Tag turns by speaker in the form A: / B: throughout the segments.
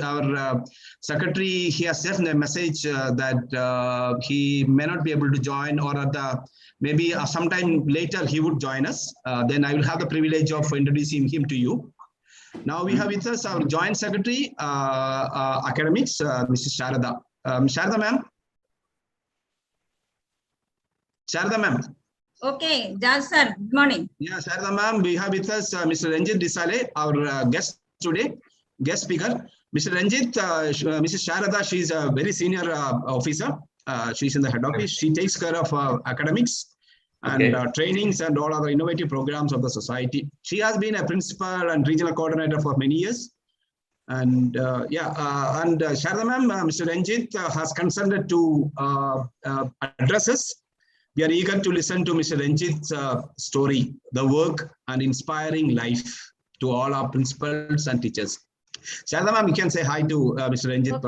A: our secretary, he has sent a message that he may not be able to join, or maybe sometime later he would join us. Then I will have the privilege of introducing him to you. Now we have with us our Joint Secretary, Academics, Mrs. Sharada. Sharada ma'am. Sharada ma'am.
B: Okay, Judge sir, good morning.
A: Yeah, Sharada ma'am, we have with us Mr. Ranjit Desale, our guest today, guest speaker. Mr. Ranjit, Mrs. Sharada, she's a very senior officer. She's in the head office. She takes care of academics and trainings and all other innovative programs of the society. She has been a principal and regional coordinator for many years. And Sharada ma'am, Mr. Ranjit has consented to address us. We are eager to listen to Mr. Ranjit's story, the work and inspiring life to all our principals and teachers. Sharada ma'am, you can say hi to Mr. Ranjit.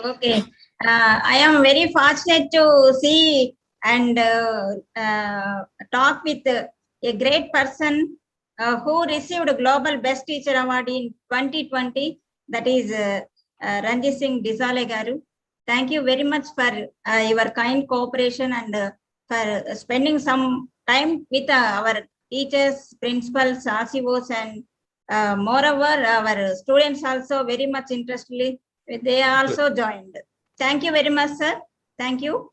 B: Okay. I am very fortunate to see and talk with a great person who received Global Best Teacher Award in 2020. That is Ranjit Singh Desale Garu. Thank you very much for your kind cooperation and for spending some time with our teachers, principals, RCOs, and moreover, our students also very much interestedly, they also joined. Thank you very much, sir. Thank you.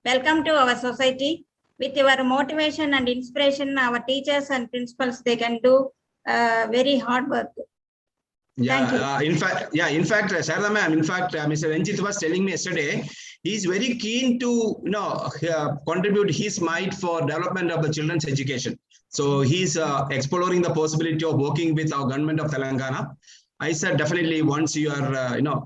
B: Welcome to our society. With your motivation and inspiration, our teachers and principals, they can do very hard work.
A: Yeah, in fact, Sharada ma'am, Mr. Ranjit was telling me yesterday, he's very keen to contribute his might for development of the children's education. So he's exploring the possibility of working with our government of Telangana. I said definitely once you are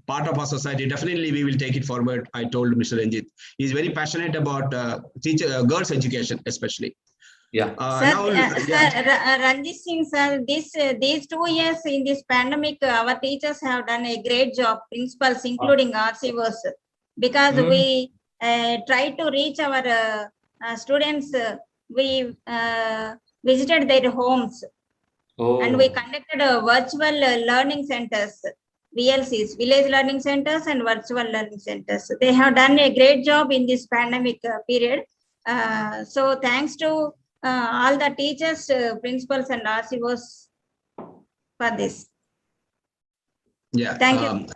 A: part of our society, definitely we will take it forward. I told Mr. Ranjit. He's very passionate about girls' education, especially.
B: Yeah. Ranjit Singh sir, these 2 years in this pandemic, our teachers have done a great job, principals, including RCOs, because we try to reach our students. We visited their homes and we conducted virtual learning centers, VLCs, village learning centers and virtual learning centers. They have done a great job in this pandemic period. So thanks to all the teachers, principals and RCOs for this.
A: Yeah. Thank you.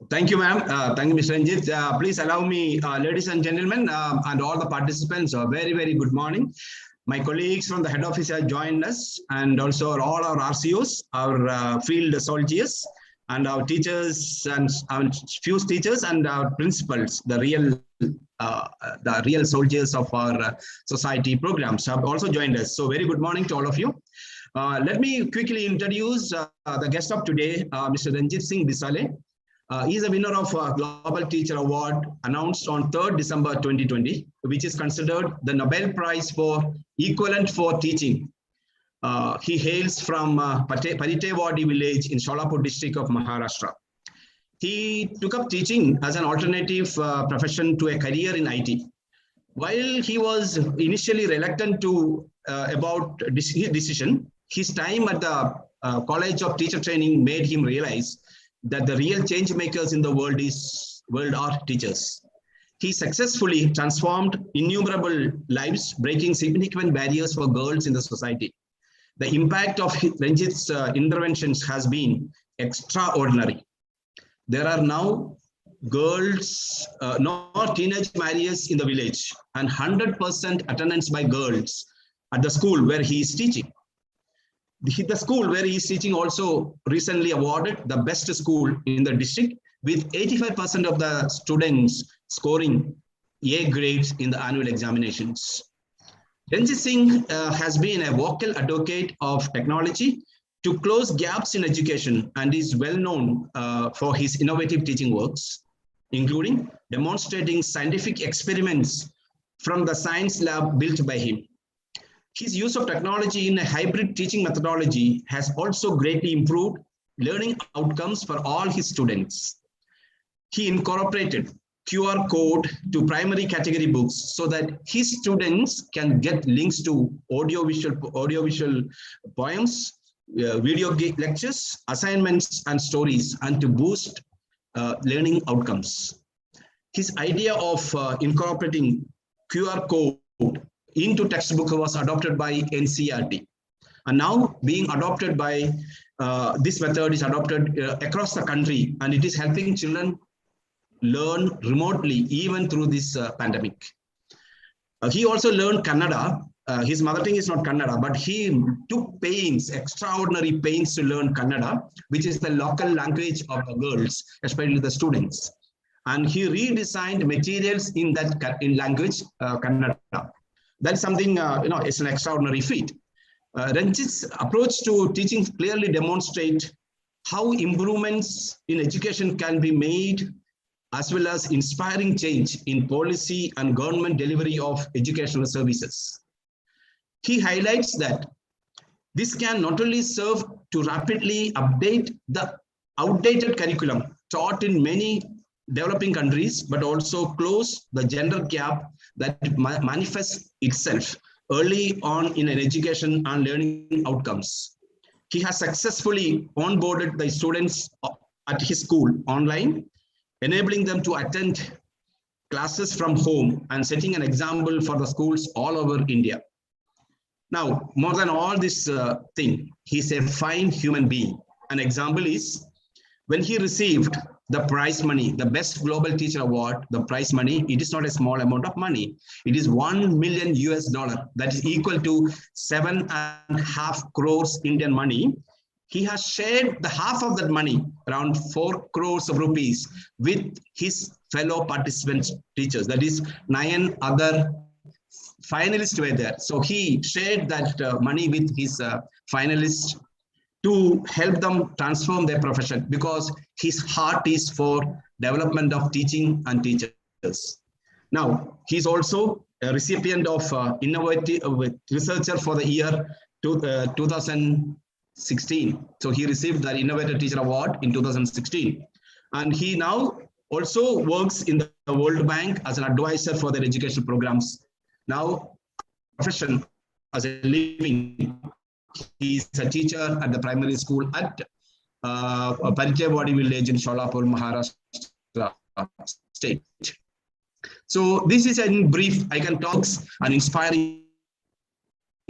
A: Thank you, ma'am. Thank you, Mr. Ranjit. Please allow me, ladies and gentlemen, and all the participants, a very, very good morning. My colleagues from the head office have joined us, and also all our RCOs, our field soldiers, and our teachers and our few teachers and our principals, the real soldiers of our society programs have also joined us. So very good morning to all of you. Let me quickly introduce the guest of today, Mr. Ranjit Singh Desale. He is a winner of a Global Teacher Award announced on 3rd December 2020, which is considered the Nobel Prize for Equivalent for Teaching. He hails from Paritewadi village in Solapur district of Maharashtra. He took up teaching as an alternative profession to a career in IT. While he was initially reluctant to about his decision, his time at the College of Teacher Training made him realize that the real change makers in the world are teachers. He successfully transformed innumerable lives, breaking significant barriers for girls in the society. The impact of Ranjit's interventions has been extraordinary. There are now girls, not teenage marriages in the village, and 100% attendance by girls at the school where he is teaching. The school where he is teaching also recently awarded the best school in the district, with 85% of the students scoring A grades in the annual examinations. Ranjit Singh has been a vocal advocate of technology to close gaps in education and is well known for his innovative teaching works, including demonstrating scientific experiments from the science lab built by him. His use of technology in a hybrid teaching methodology has also greatly improved learning outcomes for all his students. He incorporated QR code to primary category books so that his students can get links to audiovisual poems, video lectures, assignments, and stories, and to boost learning outcomes. His idea of incorporating QR code into textbook was adopted by NCERT, and now being adopted by this method is adopted across the country, and it is helping children learn remotely even through this pandemic. He also learned Kannada. His mother tongue is not Kannada, but he took pains, extraordinary pains to learn Kannada, which is the local language of the girls, especially the students. And he redesigned materials in that language, Kannada. That's something, it's an extraordinary feat. Ranjit's approach to teaching clearly demonstrates how improvements in education can be made, as well as inspiring change in policy and government delivery of educational services. He highlights that this can not only serve to rapidly update the outdated curriculum taught in many developing countries, but also close the gender gap that manifests itself early on in an education and learning outcomes. He has successfully onboarded the students at his school online, enabling them to attend classes from home and setting an example for the schools all over India. Now, more than all this thing, he's a fine human being. An example is when he received the prize money, the Best Global Teacher Award, the prize money, it is not a small amount of money. It is $1 million US. That is equal to 7.5 crores Indian money. He has shared the half of that money, around 4 crores of rupees, with his fellow participants, teachers. That is 9 other finalists were there. So he shared that money with his finalists to help them transform their profession, because his heart is for development of teaching and teachers. Now, he's also a recipient of Innovative Researcher for the year 2016. So he received the Innovative Teacher Award in 2016. And he now also works in the World Bank as an advisor for their educational programs. Now, profession as a living, he's a teacher at the primary school at Paritewadi village in Sholapur, Maharashtra state. So this is in brief. I can talk and inspiring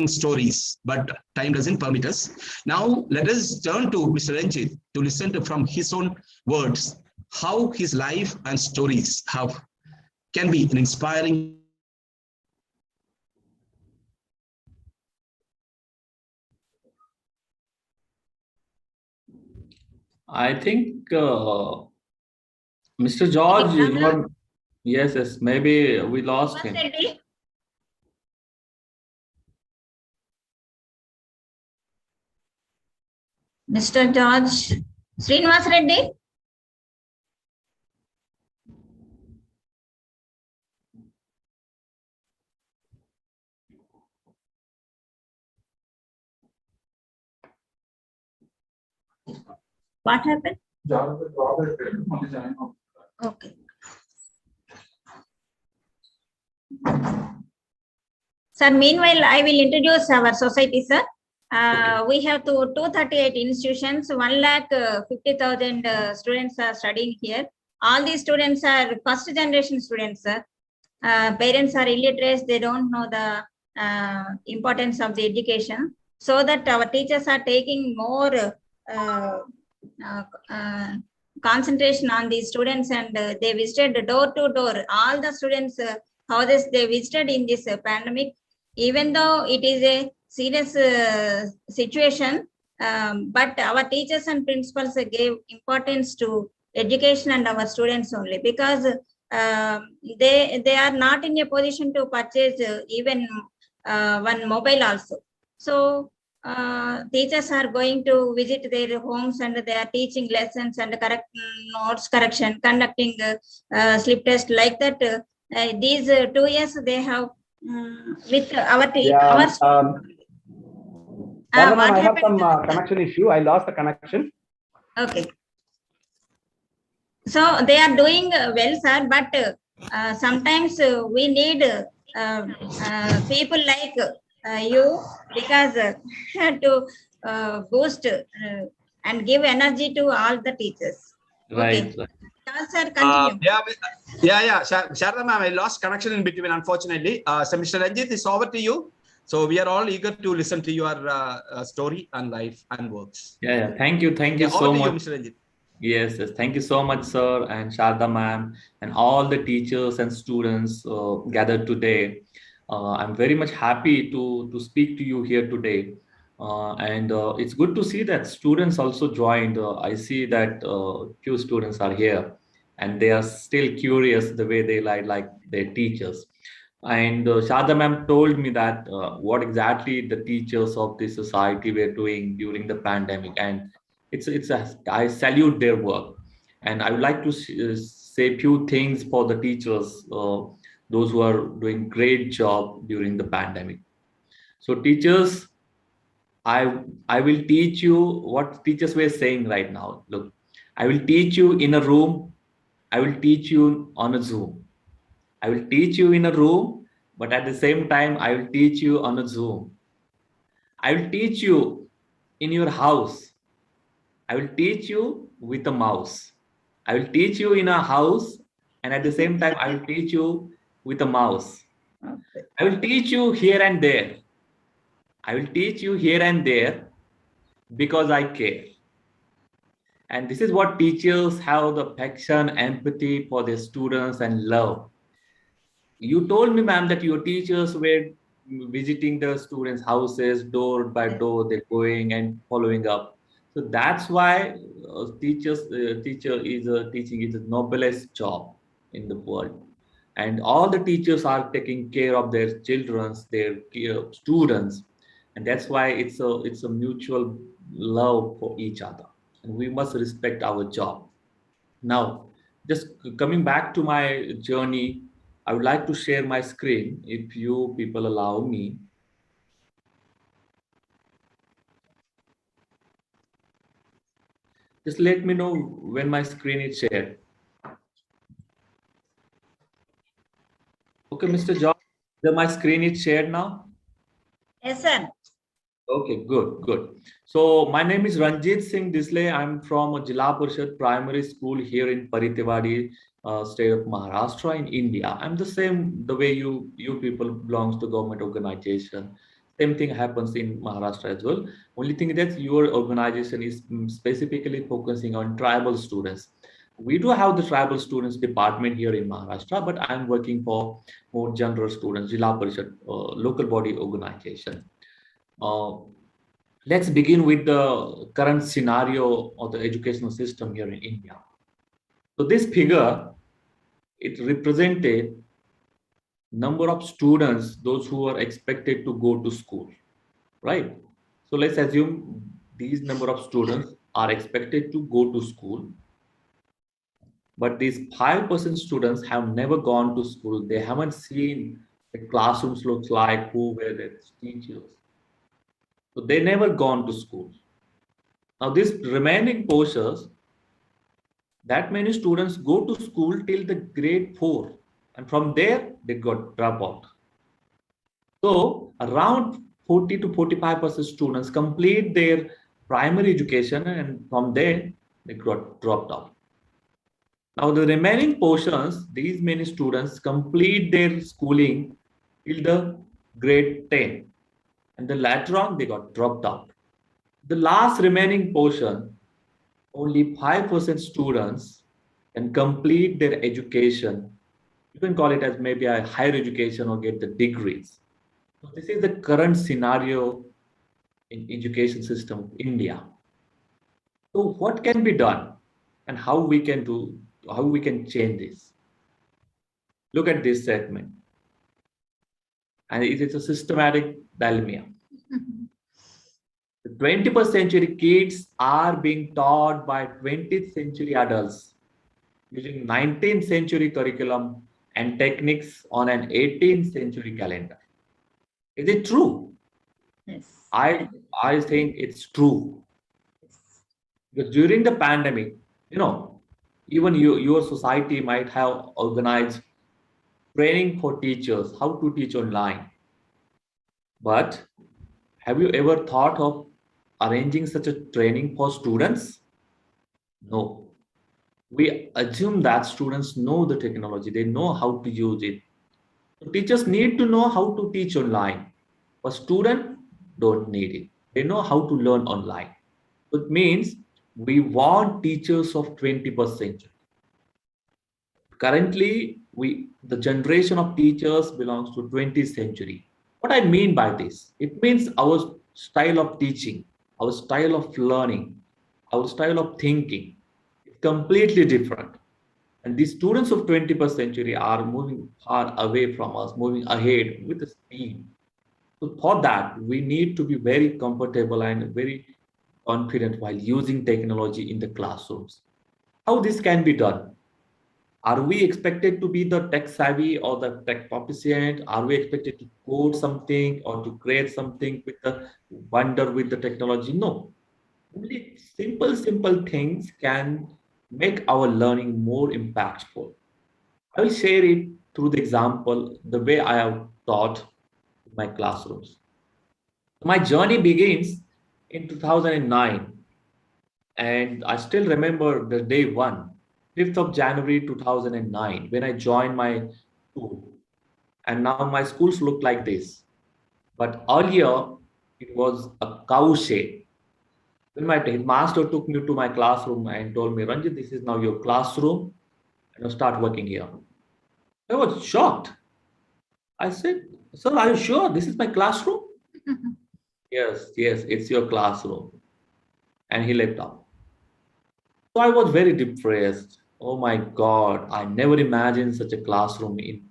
A: stories, but time doesn't permit us. Now let us turn to Mr. Ranjit to listen to from his own words how his life and stories can be an inspiring.
C: I think Mr. George, yes, maybe we lost him.
B: Mr. George, Srinivas Reddy. What happened? Okay. Sir, meanwhile, I will introduce our society, sir. Okay. We have 238 institutions, 1,50,000 students are studying here. All these students are first generation students, sir. Parents are illiterate, they don't know the importance of the education. So that our teachers are taking more concentration on these students, and they visited door to door. All the students' houses they visited in this pandemic, even though it is a serious situation, but our teachers and principals gave importance to education and our students only, because they are not in a position to purchase even one mobile also. So teachers are going to visit their homes and they are teaching lessons and notes correction, conducting slip test like that. These 2 years they have with our
D: I have some connection issue. I lost the connection.
B: Okay. So they are doing well, sir, but sometimes we need people like you, because to boost and give energy to all the teachers.
C: Right.
B: Okay. Sir, continue.
A: Sharda ma'am, I lost connection in between, unfortunately. So Mr. Ranjit, it's over to you. So we are all eager to listen to your story and life and works.
C: Yeah. Thank you so much.
A: Mr. Ranjit.
C: Yes. Thank you so much, sir, and Sharda ma'am, and all the teachers and students gathered today. I'm very much happy to speak to you here today. And it's good to see that students also joined. I see that few students are here, and they are still curious the way they like their teachers. And Sharda ma'am told me that what exactly the teachers of this society were doing during the pandemic, and I salute their work, and I would like to say few things for the teachers, those who are doing great job during the pandemic. So teachers, I will teach you what teachers were saying right now. Look, I will teach you in a room. I will teach you on a Zoom. I will teach you in a room, but at the same time, I will teach you on a Zoom. I will teach you in your house. I will teach you with a mouse. I will teach you in a house, and at the same time, I will teach you with a mouse.
B: Okay.
C: I will teach you here and there. I will teach you here and there because I care. And this is what teachers have: the affection, empathy for their students, and love. You told me, ma'am, that your teachers were visiting the students' houses door by door. They're going and following up. So that's why teacher is teaching is the noblest job in the world, and all the teachers are taking care of their childrens, their students, and that's why it's a mutual love for each other, and we must respect our job. Now, just coming back to my journey, I would like to share my screen if you people allow me. Just let me know when my screen is shared. Okay, Mr. John, my screen is shared now?
B: Yes, sir.
C: Okay, good. So my name is Ranjit Singh Disley. I'm from Jila Parishad Primary School here in Paritewadi, state of Maharashtra in India. I'm the same the way you people belongs to government organization. Same thing happens in Maharashtra as well. Only thing that your organization is specifically focusing on tribal students. We do have the tribal students department here in Maharashtra, but I'm working for more general students, Jila Parishad, local body organization. Let's begin with the current scenario of the educational system here in India. So this figure, it represented number of students, those who are expected to go to school, right? So let's assume these number of students are expected to go to school, but these 5% students have never gone to school. They haven't seen the classrooms looks like, who were the teachers. So they never gone to school. Now this remaining portions, that many students go to school till the grade 4, and from there they got drop out. So around 40 to 45% students complete their primary education, and from there they got dropped out. Now the remaining portions, these many students complete their schooling till the grade 10. And then later on, they got dropped out. The last remaining portion, only 5% students can complete their education. You can call it as maybe a higher education or get the degrees. So this is the current scenario in education system of India. So what can be done, and how we can change this? Look at this segment. And it is a systematic dilemma. The 21st century kids are being taught by 20th century adults using 19th century curriculum and techniques on an 18th century calendar. Is it true?
B: Yes.
C: I think it's true. Because during the pandemic, even your society might have organized training for teachers, how to teach online. But have you ever thought of arranging such a training for students? No. We assume that students know the technology, they know how to use it. So teachers need to know how to teach online, but students don't need it. They know how to learn online. It means we want teachers of 21st century. Currently, the generation of teachers belongs to 20th century. What I mean by this, it means our style of teaching, our style of learning, our style of thinking is completely different. And the students of 21st century are moving far away from us, moving ahead with the speed. So for that, we need to be very comfortable and very confident while using technology in the classrooms. How this can be done? Are we expected to be the tech savvy or the tech proficient? Are we expected to code something or to create something with the wonder with the technology? No. Only simple things can make our learning more impactful. I will share it through the example, the way I have taught in my classrooms. My journey begins in 2009, and I still remember the day one, 5th of January 2009, when I joined my school. And now my schools look like this. But earlier, it was a cow shed. When my master took me to my classroom and told me, Ranjit, this is now your classroom, and start working here. I was shocked. I said, sir, are you sure this is my classroom? Yes, it's your classroom. And he left out. So I was very depressed. Oh my God, I never imagined such a classroom in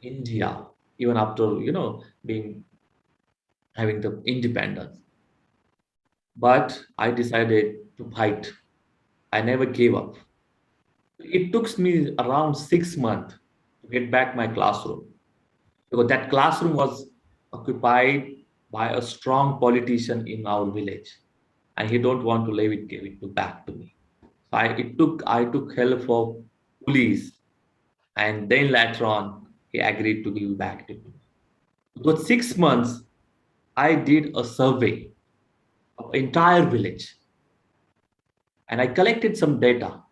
C: India, even after, having the independence. But I decided to fight. I never gave up. It took me around 6 months to get back my classroom, because that classroom was occupied by a strong politician in our village, and he don't want to give it back to me. So I took help of police, and then later on he agreed to give back to me. For 6 months, I did a survey of the entire village, and I collected some data.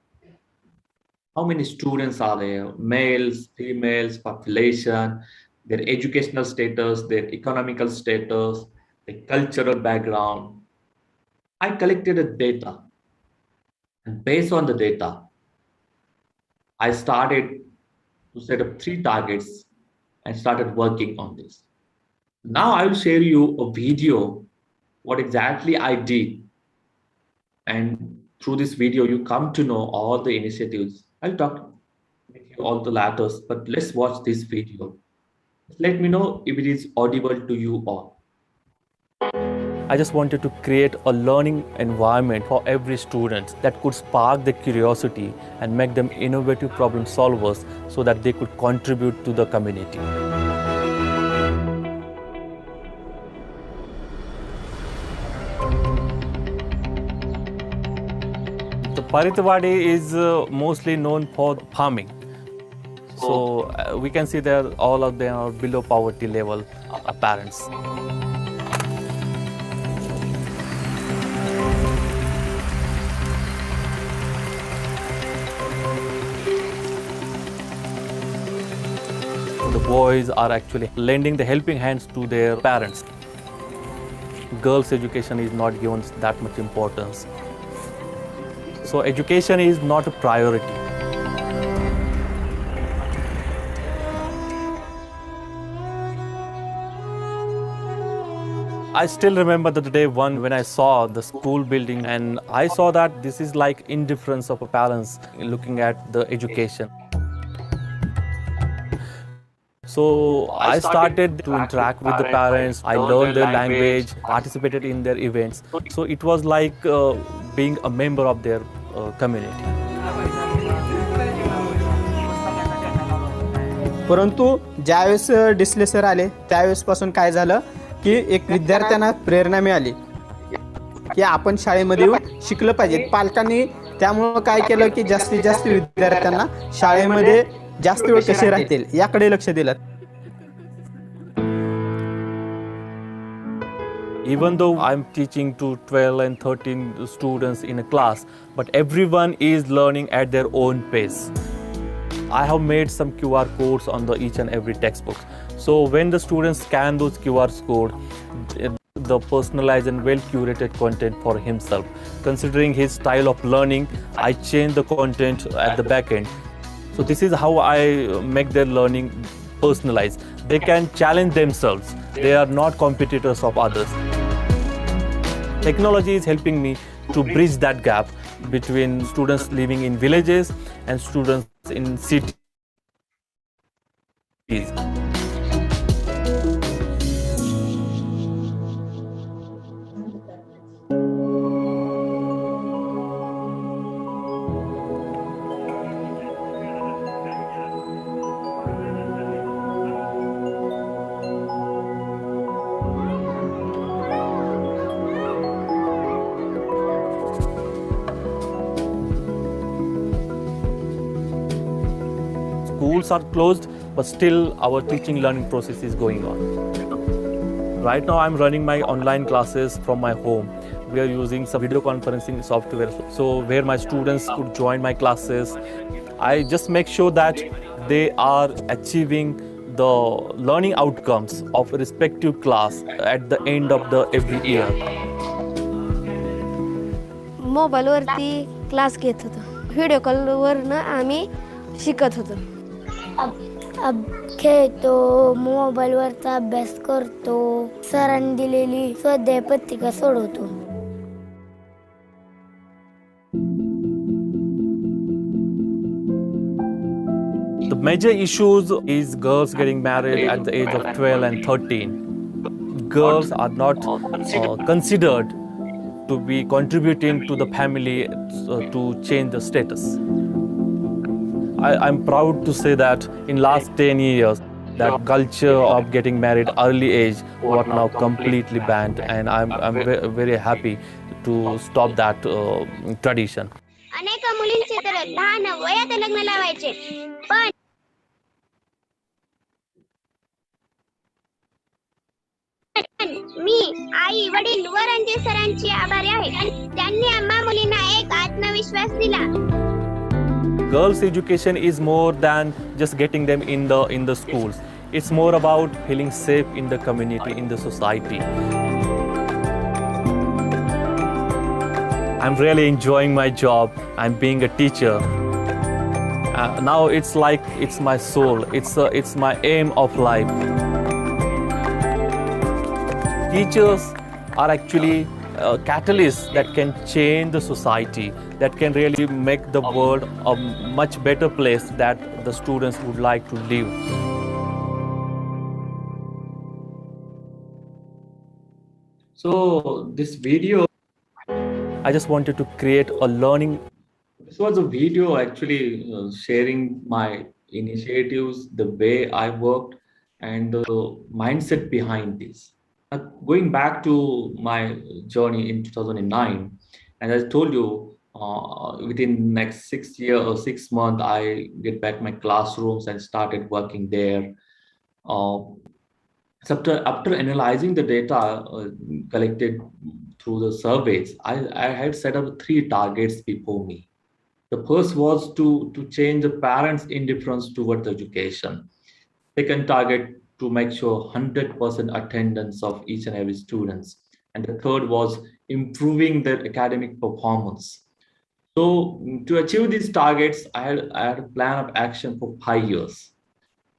C: How many students are there? Males, females, population, their educational status, their economical status, their cultural background. I collected the data. And based on the data, I started to set up 3 targets and started working on this. Now I will share you a video, what exactly I did. And through this video, you come to know all the initiatives. I'll talk with you all the latter, but let's watch this video. Let me know if it is audible to you all.
E: I just wanted to create a learning environment for every student that could spark their curiosity and make them innovative problem solvers so that they could contribute to the community. The Paritwadi is mostly known for farming. So we can see that all of them are below poverty level parents. The boys are actually lending the helping hands to their parents. Girls' education is not given that much importance. So education is not a priority. I still remember the day one when I saw the school building, and I saw that this is like indifference of parents looking at the education. So I started to interact with the parents. I learned their language, participated in their events. So it was like being a member of their community.
F: परंतु ज्यावेळेस Disale sir आले त्यावेळेसपासून काय झालं की एक विद्यार्थ्यांना प्रेरणा मिळाली की आपण शाळेमध्ये येऊन शिकलं पाहिजे. पालकांनी त्यामुळे काय केलं की जास्तीत जास्त विद्यार्थ्यांना शाळेमध्ये जास्त वेळ कसे राहतील याकडे लक्ष दिलं.
E: Even though I'm teaching to 12 and 13 students in a class, but everyone is learning at their own pace. I have made some QR codes on each and every textbook. So when the students scan those QR codes, the personalized and well-curated content for himself. Considering his style of learning, I change the content at the back end. So this is how I make their learning personalized. They can challenge themselves. They are not competitors of others. Technology is helping me to bridge that gap between students living in villages and students in cities. Schools are closed, but still our teaching learning process is going on. Right now I'm running my online classes from my home. We are using some video conferencing software, so where my students could join my classes. I just make sure that they are achieving the learning outcomes of a respective class at the end of every year.
G: मोबाईलवरती class घेत होतो. Video कॉलवरनं आम्ही शिकत होतो. अब खेळतो, मोबाईलवरचा अभ्यास करतो, सरांनी दिलेली स्वाध्याय पत्रिका सोडवतो.
E: The major issues is girls getting married at the age of 12 and 13. Girls are not considered to be contributing to the family to change the status. I'm proud to say that in last 10 years, that culture of getting married early age was now completely banned, and I'm very happy to stop that tradition.
H: अनेक मुलींचे तर लहान वयात लग्न लावायचे, पण मी आई वडील व रणजित सरांची आभारी आहे. त्यांनी आम्हा मुलींना एक आत्मविश्वास दिला.
E: Girls' education is more than just getting them in the schools. It's more about feeling safe in the community, in the society. I'm really enjoying my job. I'm being a teacher. Now it's like it's my soul. It's my aim of life. Teachers are actually catalysts that can change the society, that can really make the world a much better place that the students would like to live.
C: So this video,
E: I just wanted to create a learning.
C: this was a video actually sharing my initiatives, the way I worked, and the mindset behind this. Going back to my journey in 2009, and as I told you, within next 6 years or 6 months, I get back my classrooms and started working there. So after analyzing the data collected through the surveys, I had set up 3 targets before me. The first was to change the parents' indifference towards education. Second target, to make sure 100% attendance of each and every students. And the third was improving their academic performance. So to achieve these targets, I had a plan of action for 5 years.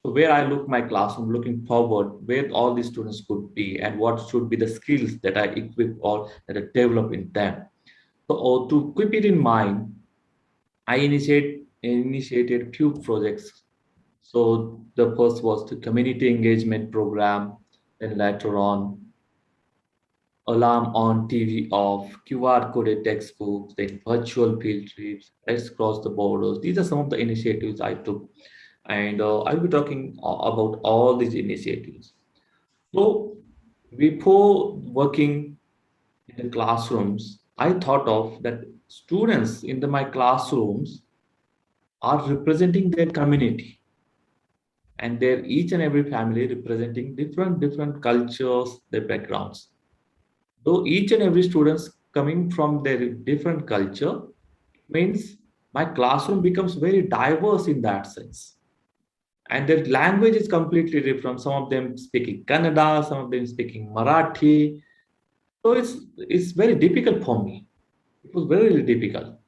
C: So where I look my classroom, looking forward, where all these students could be and what should be the skills that I equip or that I develop in them. So to keep it in mind, I initiated few projects. So the first was the community engagement program, then later on, alarm on, TV off, QR coded textbooks, then virtual field trips, let's cross the borders. These are some of the initiatives I took, and I'll be talking about all these initiatives. So before working in the classrooms, I thought of that students in my classrooms are representing their community. And they're each and every family representing different cultures, their backgrounds. Though each and every students coming from their different culture, means my classroom becomes very diverse in that sense. And their language is completely different. Some of them speaking Kannada, some of them speaking Marathi. So it's very difficult for me. It was very difficult.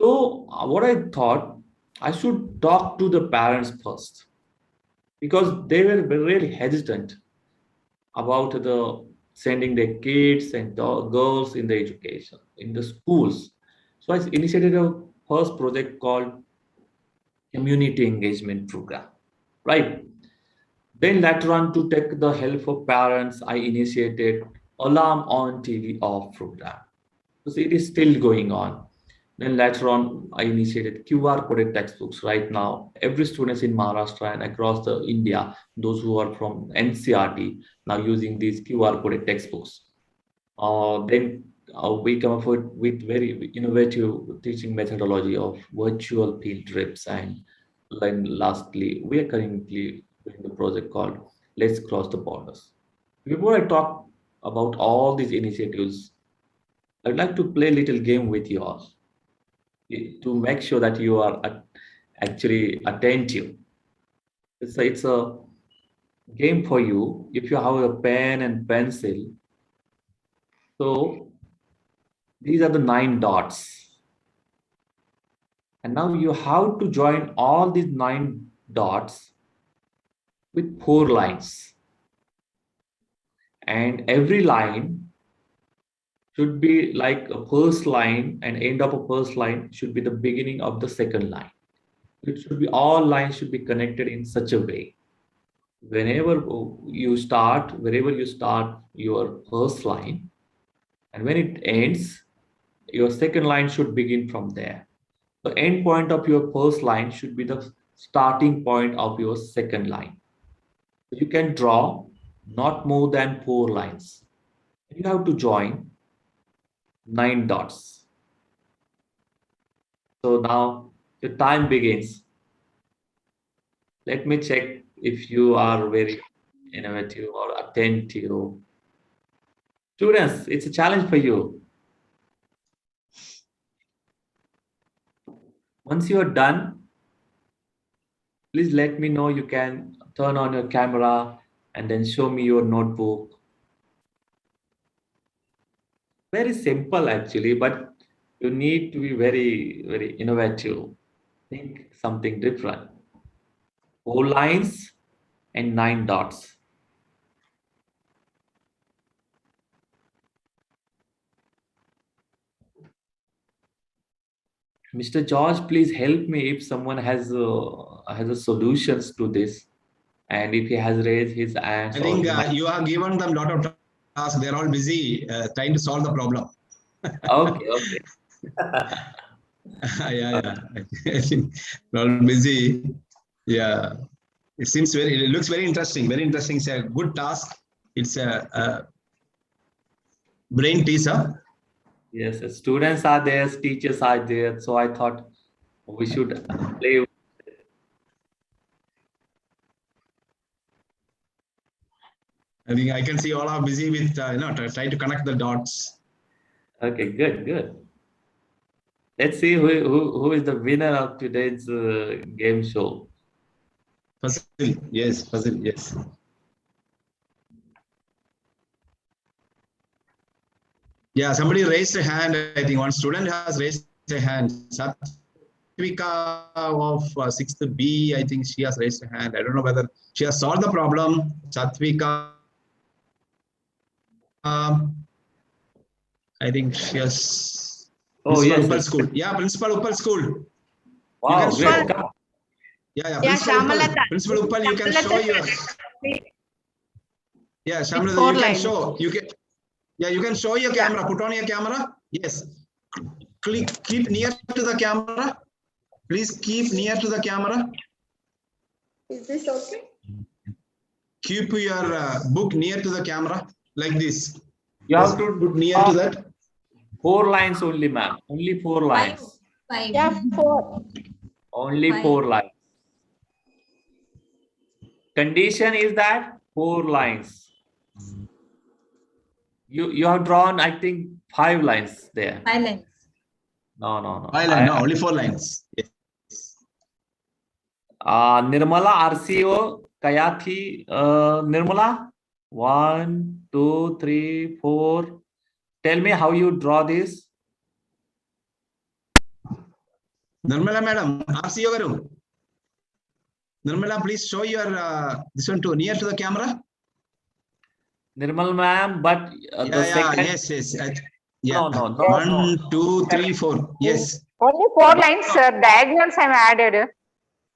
C: So what I thought, I should talk to the parents first, because they were really hesitant about the sending their kids and girls in the education, in the schools. So I initiated a first project called Community Engagement Program, right? Then later on, to take the help of parents, I initiated Alarm on TV Off program. So it is still going on. Then later on, I initiated QR coded textbooks. Right now, every student in Maharashtra and across the India, those who are from NCRT, now using these QR coded textbooks. Then we come up with very innovative teaching methodology of virtual field trips. And then lastly, we are currently doing the project called Let's Cross the Borders. Before I talk about all these initiatives, I'd like to play a little game with you all to make sure that you are actually attentive. It's a game for you. If you have a pen and pencil, so these are the 9 dots. And now you have to join all these 9 dots with 4 lines. And every line should be like a first line, and end of a first line should be the beginning of the second line. It should be, all lines should be connected in such a way. Wherever you start your first line, and when it ends, your second line should begin from there. The end point of your first line should be the starting point of your second line. You can draw not more than 4 lines. You have to join 9 dots. So now the time begins. Let me check if you are very innovative or attentive. Students, it's a challenge for you. Once you are done, please let me know. You can turn on your camera and then show me your notebook. Very simple actually, but you need to be very, very innovative. Think something different. 4 lines and 9 dots. Mr. George, please help me if someone has a solutions to this, and if he has raised his hand.
A: I think you have given them a lot of tasks. They're all busy trying to solve the problem.
C: Okay.
A: Yeah. I think they're all busy. Yeah. It looks very interesting. Very interesting. It's a good task. It's a brain teaser.
C: Yes, students are there, teachers are there. So I thought we should play.
A: I think I can see all are busy with trying to connect the dots.
C: Okay, good. Let's see who is the winner of today's game show.
A: Fazil, yes. Yeah, somebody raised a hand. I think one student has raised a hand. Satvika of 6th B, I think she has raised a hand. I don't know whether she has solved the problem. Satvika, I think she has.
C: Oh, yes.
A: Uppal School. Yeah, Principal Uppal School.
C: Wow, great.
A: Yeah, Principal Uppal, you can show your. Yeah, Shamala, you can show. You can show your camera. Put on your camera. Yes. Keep near to the camera. Please keep near to the camera.
I: Is this okay?
A: Keep your book near to the camera, like this.
C: You have to
A: put near to that.
C: 4 lines only, ma'am. Only 4 lines.
B: 5.
I: Yeah, 4.
C: Only 4 lines. Condition is that 4 lines. You have drawn, I think, 5 lines there.
B: Silence.
C: No.
A: Only 4 lines. Yes.
C: Nirmala RCO Kayathi Nirmala. 1, 2, 3, 4. Tell me how you draw this.
A: Nirmala madam, RCO garu. Nirmala, please show your this one near to the camera.
C: Nirmal ma'am, but the second.
A: Yes. Yeah.
C: No.
A: 1, 2, 3, 4. Yes.
I: Only 4 lines, sir. Diagonals I have added.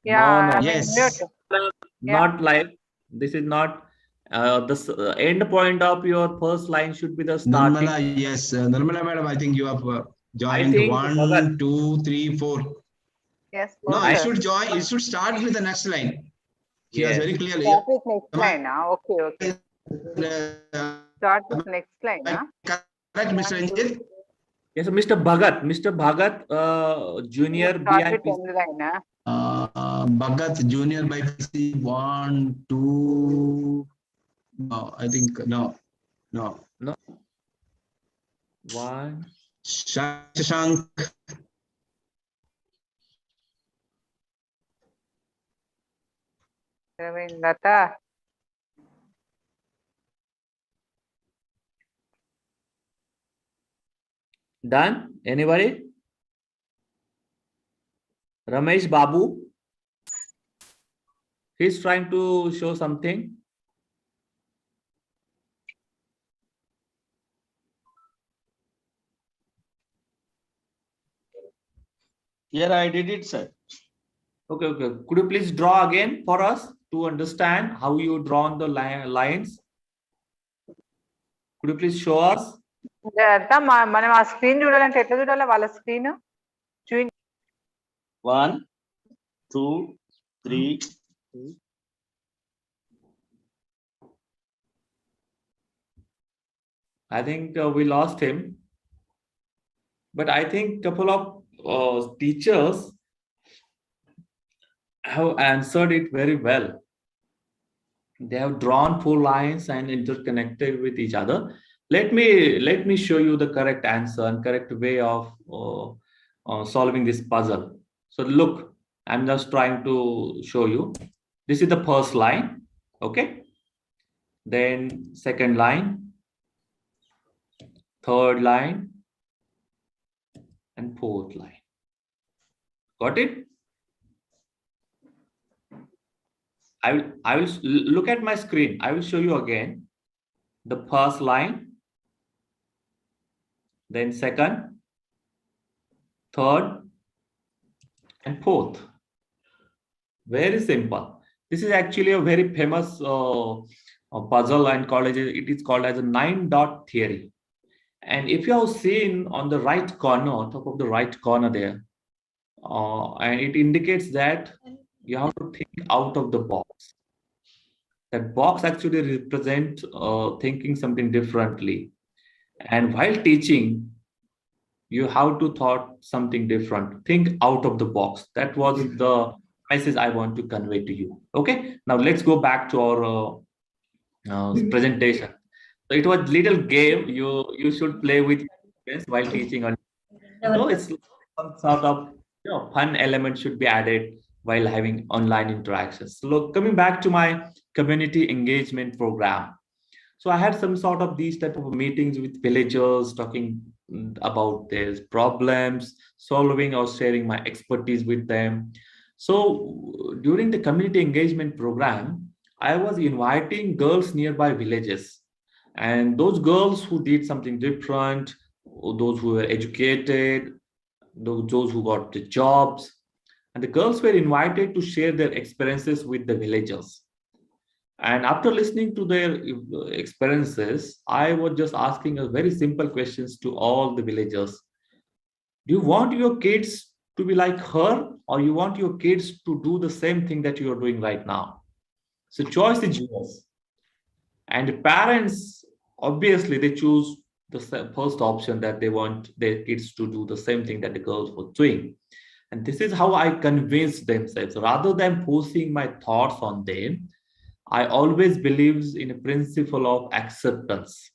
I: Yeah.
C: No.
A: Yes.
C: Not like this is not the end point of your first line should be the starting.
A: Nirmala, yes. Nirmala madam, I think you have joined
C: think
A: 1, 2, 3, 4.
I: Yes.
A: No, it should join. It should start with the next line. Yes, very clearly.
I: Start with next line. Okay. Start with next line.
A: Correct, Mr. Ranjit.
C: Yes, Mr. Bhagat, Junior
I: Start with
C: BIP.
I: end line.
A: Bhagat Junior by PC 1, 2. No, I think no.
C: 1.
A: Shashank.
I: Lata.
C: Done? Anybody? Ramesh Babu. He's trying to show something.
J: Yeah, I did it, sir.
C: Okay. Could you please draw again for us to understand how you drawn the lines? Could you please show us?
I: మనం ఆ screen చూడాలంటే ఎట్లా చూడాలి వాళ్ళ screen
J: 1, 2, 3.
C: I think we lost him. But I think couple of teachers have answered it very well. They have drawn 4 lines and interconnected with each other. Let me show you the correct answer and correct way of solving this puzzle. So look, I'm just trying to show you. This is the first line, okay? Then second line, third line, and fourth line. Got it? I will look at my screen. I will show you again the first line, then second, third, and fourth. Very simple. This is actually a very famous puzzle and it is called as a 9-dot theory. And if you have seen on the right corner, top of the right corner there, and it indicates that you have to think out of the box. That box actually represents thinking something differently. And while teaching, you have to thought something different. Think out of the box. That was the message I want to convey to you. Okay. Now let's go back to our presentation. So it was little game you should play with while teaching. So it's some sort of fun element should be added while having online interactions. So look, coming back to my community engagement program. So I had some sort of these type of meetings with villagers, talking about their problems, solving or sharing my expertise with them. So during the community engagement program, I was inviting girls nearby villages. And those girls who did something different, those who were educated, those who got the jobs, and the girls were invited to share their experiences with the villagers. And after listening to their experiences, I was just asking a very simple questions to all the villagers. Do you want your kids to be like her, or you want your kids to do the same thing that you are doing right now? So choice is yours. And the parents, obviously, they choose the first option, that they want their kids to do the same thing that the girls were doing. And this is how I convinced themselves. Rather than forcing my thoughts on them, I always believe in a principle of acceptance.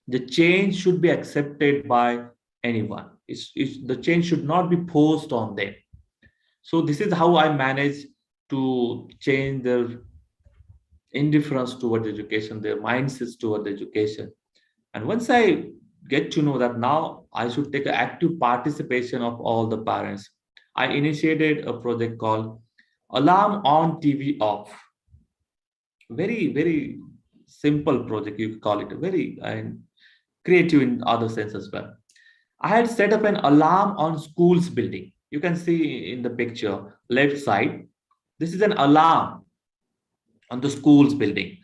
C: the change should be accepted by anyone. The change should not be forced on them. So this is how I manage to change their indifference towards education, their mindsets towards education. And once I get to know that now I should take an active participation of all the parents, I initiated a project called Alarm On, TV Off. Very, very simple project, you could call it, very creative in other sense as well. I had set up an alarm on schools building. You can see in the picture, left side, this is an alarm on the schools building,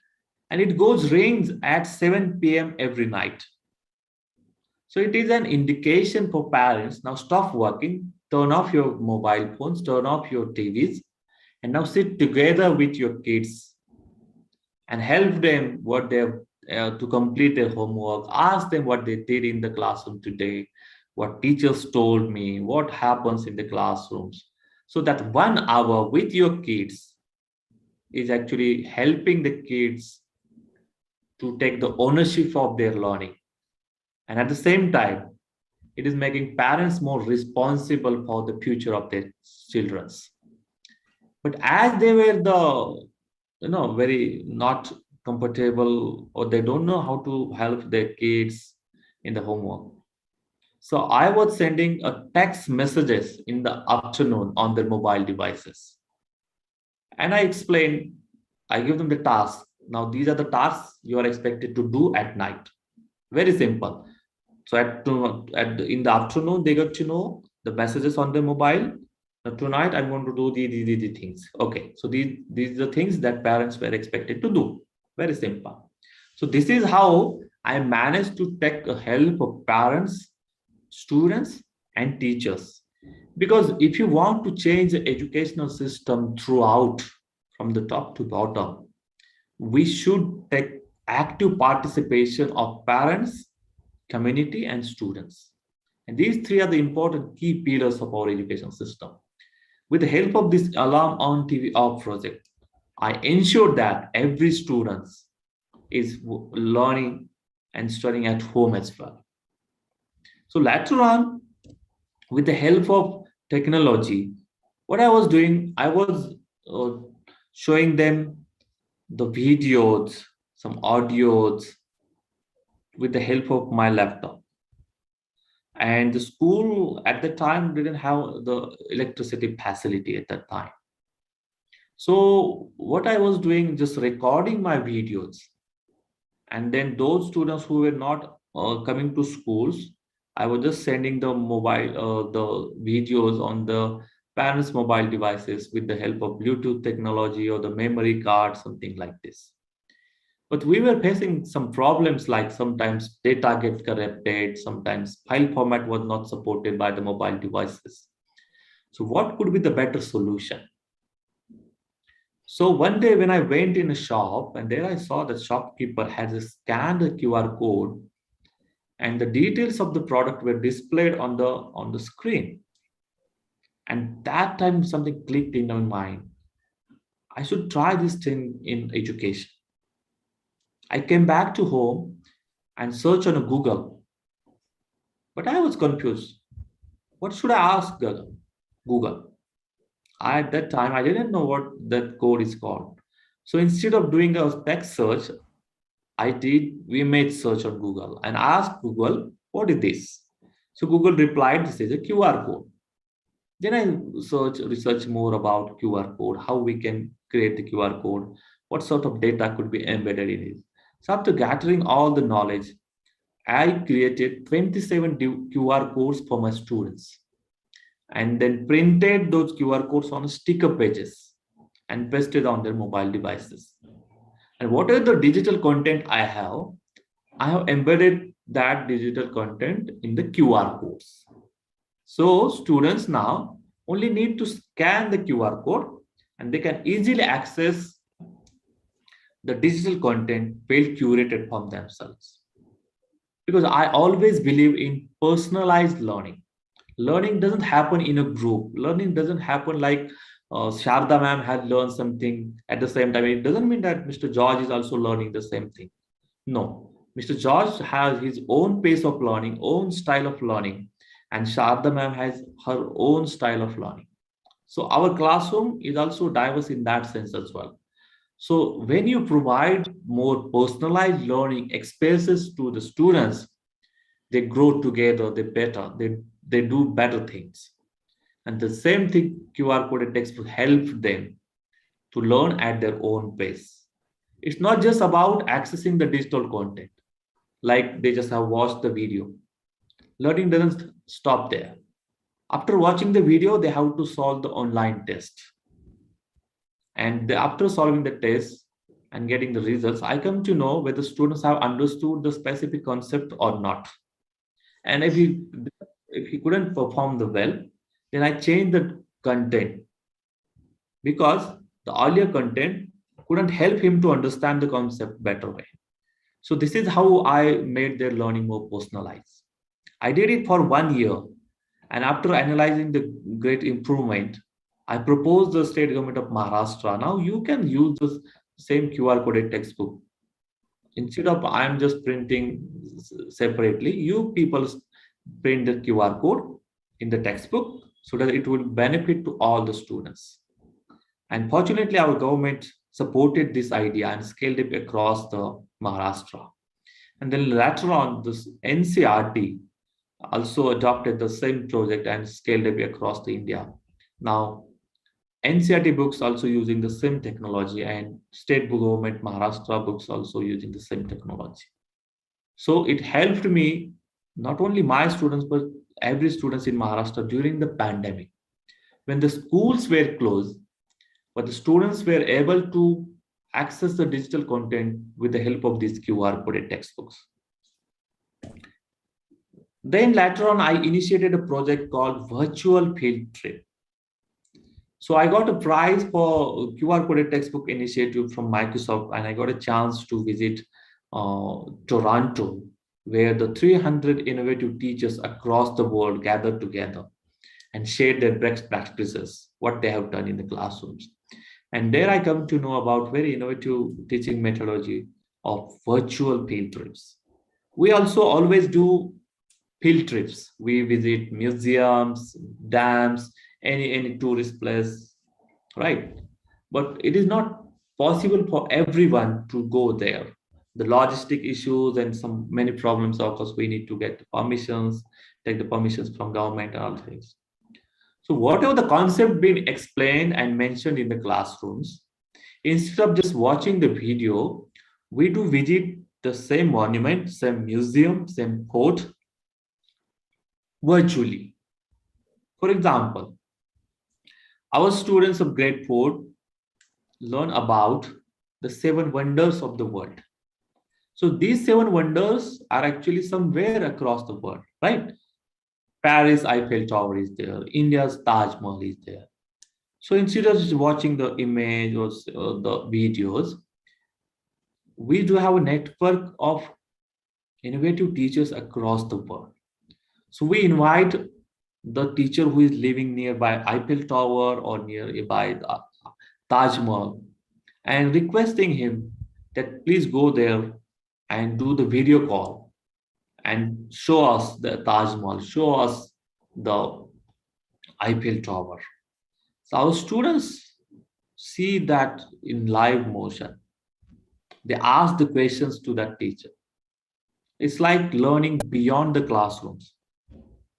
C: and it rings at 7 p.m. every night. So it is an indication for parents, now stop working, turn off your mobile phones, turn off your TVs, and now sit together with your kids and help them what they have to complete their homework. Ask them what they did in the classroom today, what teachers told me, what happens in the classrooms. So that 1 hour with your kids is actually helping the kids to take the ownership of their learning. And at the same time, it is making parents more responsible for the future of their children. But as they were very not comfortable, or they don't know how to help their kids in the homework. So I was sending a text messages in the afternoon on their mobile devices. And I explained, I give them the task. Now these are the tasks you are expected to do at night. Very simple. So in the afternoon, they got to know the messages on their mobile. Now tonight I'm going to do the things. Okay, so these are the things that parents were expected to do. Very simple. So this is how I managed to take the help of parents, students, and teachers. Because if you want to change the educational system throughout, from the top to bottom, we should take active participation of parents, community, and students. And these three are the important key pillars of our education system. With the help of this Alarm On, TV Off project, I ensure that every student is learning and studying at home as well. So later on, with the help of technology, what I was doing, I was showing them the videos, some audios with the help of my laptop. And the school at the time didn't have the electricity facility at that time. So what I was doing, just recording my videos. And then those students who were not coming to schools, I was just sending the the videos on the parents' mobile devices with the help of Bluetooth technology or the memory card, something like this. But we were facing some problems, like sometimes data gets corrupted, sometimes file format was not supported by the mobile devices. So what could be the better solution? So one day when I went in a shop, and there I saw the shopkeeper had scanned the QR code, and the details of the product were displayed on the screen. And that time something clicked in my mind. I should try this thing in education. I came back to home and searched on Google. But I was confused. What should I ask Google? At that time, I didn't know what that code is called. So instead of doing a text search, we made search on Google and asked Google, what is this? So Google replied, this is a QR code. Then I researched more about QR code, how we can create the QR code, what sort of data could be embedded in it. So after gathering all the knowledge, I created 27 QR codes for my students, and then printed those QR codes on sticker pages and pasted on their mobile devices. And whatever the digital content I have embedded that digital content in the QR codes. So students now only need to scan the QR code and they can easily access the digital content well curated from themselves. Because I always believe in personalized learning. Learning doesn't happen in a group. Learning doesn't happen like Sharda ma'am had learned something at the same time. It doesn't mean that Mr. George is also learning the same thing. No, Mr. George has his own pace of learning, own style of learning, and Sharda ma'am has her own style of learning. So our classroom is also diverse in that sense as well. So when you provide more personalized learning experiences to the students, they grow together, they do better things. And the same thing, QR coded textbook help them to learn at their own pace. It's not just about accessing the digital content, like they just have watched the video. Learning doesn't stop there. After watching the video, they have to solve the online test. And after solving the test and getting the results, I come to know whether students have understood the specific concept or not. And if he couldn't perform well, then I change the content, because the earlier content couldn't help him to understand the concept better way. So this is how I made their learning more personalized. I did it for 1 year. And after analyzing the great improvement, I proposed the state government of Maharashtra. Now you can use the same QR coded textbook. Instead of I'm just printing separately, you people print the QR code in the textbook so that it will benefit to all the students. And fortunately, our government supported this idea and scaled it across the Maharashtra. And then later on, this NCERT also adopted the same project and scaled it across the India. Now, NCERT books also using the same technology, and state government Maharashtra books also using the same technology. So it helped me, not only my students, but every students in Maharashtra during the pandemic. When the schools were closed, but the students were able to access the digital content with the help of these QR coded textbooks. Then later on, I initiated a project called Virtual Field Trip. So I got a prize for QR coded textbook initiative from Microsoft, and I got a chance to visit Toronto, where the 300 innovative teachers across the world gathered together and shared their best practices, what they have done in the classrooms. And there I come to know about very innovative teaching methodology of virtual field trips. We also always do field trips. We visit museums, dams, any tourist place, right? But it is not possible for everyone to go there. The logistic issues and many problems, of course, we need to get permissions, take the permissions from government and all things. So whatever the concept being explained and mentioned in the classrooms, instead of just watching the video, we do visit the same monument, same museum, same fort virtually. For example, our students of grade 4 learn about the 7 wonders of the world. So these 7 wonders are actually somewhere across the world, right? Paris Eiffel Tower is there. India's Taj Mahal is there. So instead of just watching the image or the videos, we do have a network of innovative teachers across the world. So we invite the teacher who is living nearby Eiffel Tower or nearby the Taj Mahal and requesting him that please go there and do the video call and show us the Taj Mahal, show us the Eiffel Tower. So our students see that in live motion. They ask the questions to that teacher. It's like learning beyond the classrooms.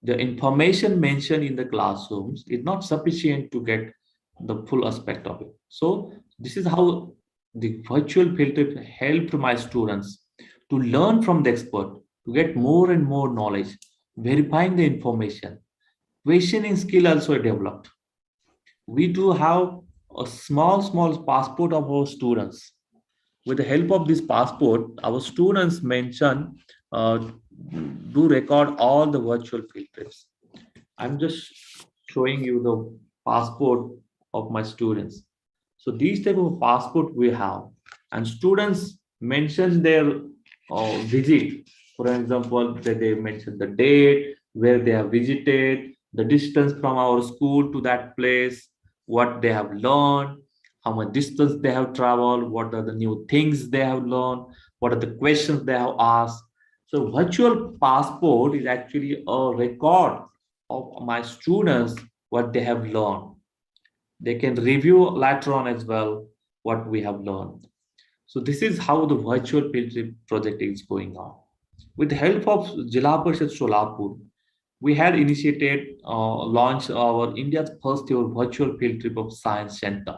C: The information mentioned in the classrooms is not sufficient to get the full aspect of it. So this is how the virtual field trip helped my students to learn from the expert, to get more and more knowledge, verifying the information. Questioning skill also developed. We do have a small passport of our students. With the help of this passport, our students do record all the virtual field trips. I'm just showing you the passport of my students. So these type of passport we have, and students mention their visit. For example, they mention the date, where they have visited, the distance from our school to that place, what they have learned, how much distance they have traveled, what are the new things they have learned, what are the questions they have asked. So virtual passport is actually a record of my students, what they have learned. They can review later on as well what we have learned. So this is how the virtual field trip project is going on. With the help of Jila Parishad Solapur, we had initiated, launched our India's first ever virtual field trip of Science Center.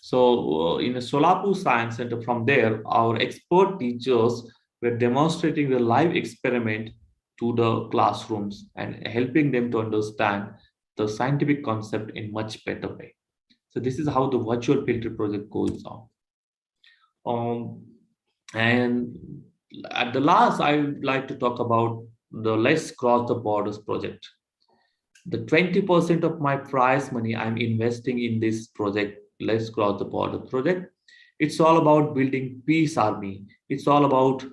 C: So in the Solapur Science Center, from there, our expert teachers were demonstrating the live experiment to the classrooms and helping them to understand the scientific concept in much better way. So this is how the virtual field trip project goes on. And at the last, I would like to talk about the Let's Cross the Borders project. The 20% of my prize money I'm investing in this project, Let's Cross the Border project. It's all about building peace army. It's all about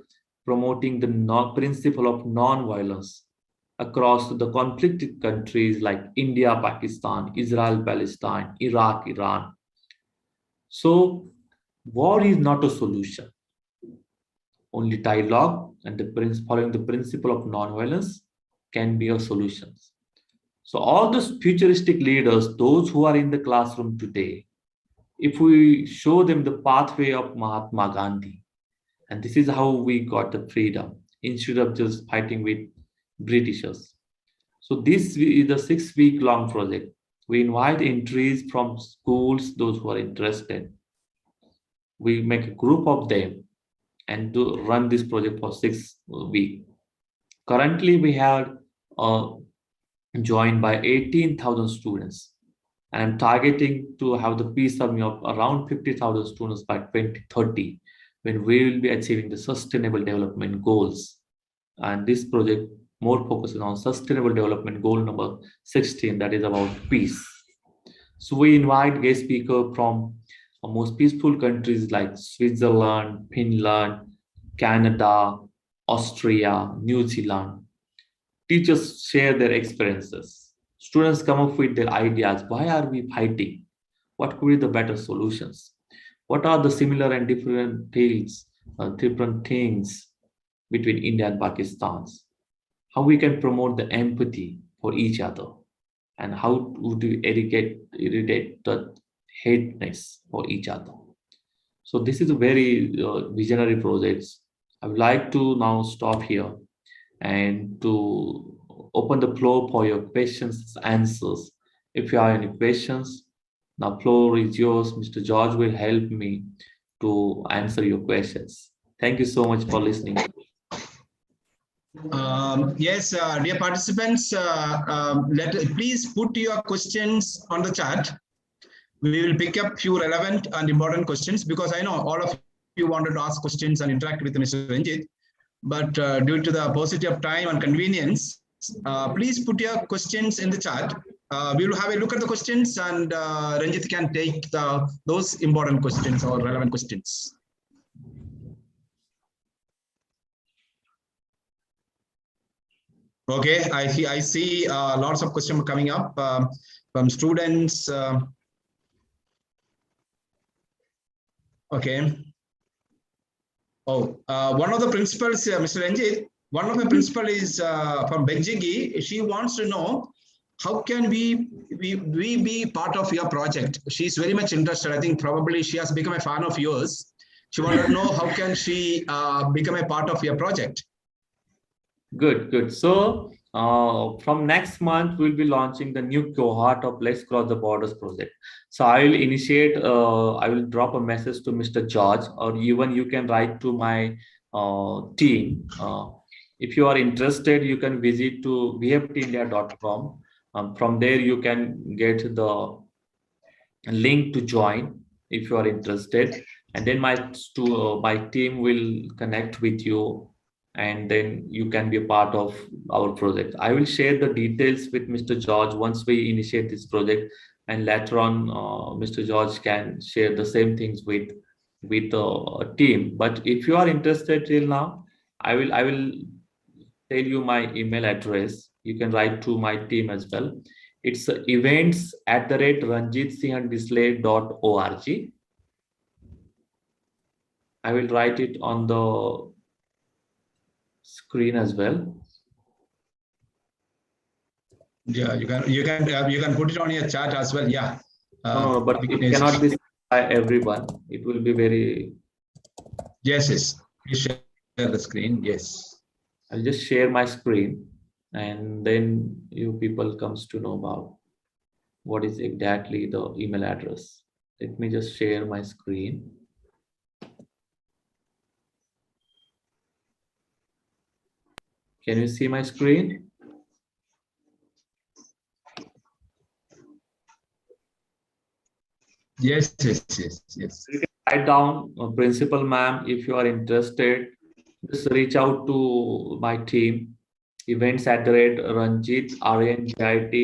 C: promoting the principle of non-violence across the conflicted countries like India, Pakistan, Israel, Palestine, Iraq, Iran. So war is not a solution. Only dialogue and following the principle of non-violence can be a solution. So all those futuristic leaders, those who are in the classroom today, if we show them the pathway of Mahatma Gandhi, and this is how we got the freedom instead of just fighting with Britishers. So this is a 6-week-long project. We invite entries from schools, those who are interested. We make a group of them and run this project for 6 weeks. Currently, we have joined by 18,000 students. And I'm targeting to have the peace army of around 50,000 students by 2030, when we will be achieving the sustainable development goals. And this project more focuses on sustainable development goal number 16, that is about peace. So we invite guest speakers from most peaceful countries like Switzerland, Finland, Canada, Austria, New Zealand. Teachers share their experiences. Students come up with their ideas. Why are we fighting? What could be the better solutions? What are the similar and different things between India and Pakistan? How we can promote the empathy for each other, and how would we eradicate the hateness for each other? So this is a very visionary project. I would like to now stop here and to open the floor for your questions and answers. If you have any questions, now floor is yours. Mr. George will help me to answer your questions. Thank you so much for listening.
A: Yes, dear participants, please put your questions on the chat. We will pick up few relevant and important questions, because I know all of you wanted to ask questions and interact with Mr. Ranjit, but due to the paucity of time and convenience, please put your questions in the chat. We will have a look at the questions, and Ranjit can take those important questions or relevant questions. Okay, I see lots of questions coming up from students. Okay. Oh, one of the principals, Mr. Ranjit, one of the principal is from Benjigi. She wants to know, how can we be part of your project? She's very much interested. I think probably she has become a fan of yours. She wanted to know, how can she become a part of your project?
C: Good. So from next month, we'll be launching the new cohort of Let's Cross the Borders project. So I will initiate, I will drop a message to Mr. George, or even you can write to my team. If you are interested, you can visit to vftindia.com. From there, you can get the link to join if you are interested. And then my team will connect with you, and then you can be a part of our project. I will share the details with Mr. George once we initiate this project, and later on, Mr. George can share the same things with a team. But if you are interested till now, I will tell you my email address. You can write to my team as well. It's events@ranjitsinghandisle.org. I will write it on the screen as well.
A: Yeah, you can put it on your chat as well. Yeah.
C: No, but it cannot be seen by everyone. It will be very.
A: Yes, yes. Please share the screen. Yes.
C: I'll just share my screen, and then you people comes to know about what is exactly the email address. Let me just share my screen. Can you see my screen?
A: Yes, yes, yes, yes.
C: You can write down, Principal Ma'am, if you are interested, just reach out to my team, events@Ranjit, RNJIT,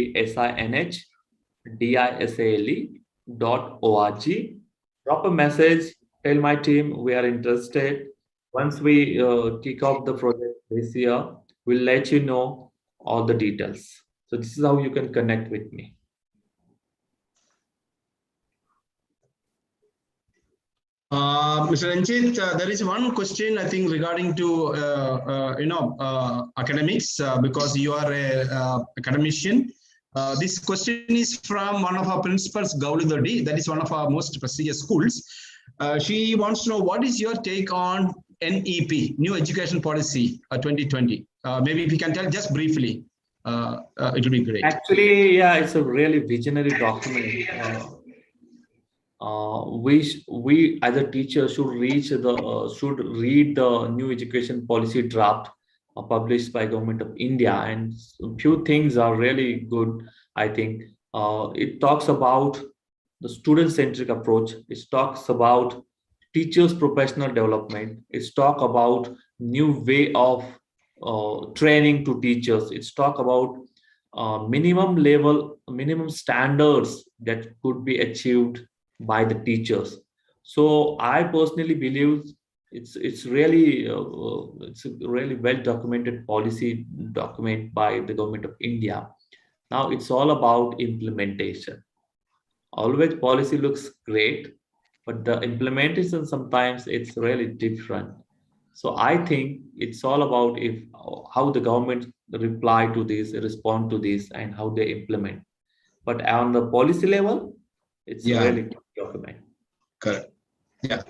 C: Drop a message, tell my team we are interested. Once we kick off the project this year, we'll let you know all the details. So this is how you can connect with me.
A: Mr. Ranjit, there is one question I think regarding to academics because you are a academician. This question is from one of our principals, Gauli Dodi. That is one of our most prestigious schools. She wants to know what is your take on NEP, New Education Policy 2020. Maybe if you can tell just briefly, it will be great.
C: Actually, yeah, it's a really visionary document. We as a teacher should read the new education policy draft published by Government of India, and a few things are really good. I think it talks about the student-centric approach. It talks about teachers' professional development. It talks about new way of training to teachers. It's talk about minimum standards that could be achieved by the teachers. So I personally believe it's really it's a really well documented policy document by the Government of India. Now it's all about implementation. Always policy looks great, but the implementation sometimes it's really different. So I think it's all about how the government reply to this, respond to this, and how they implement. But on the policy level, it's really good document.
A: Correct. Yeah,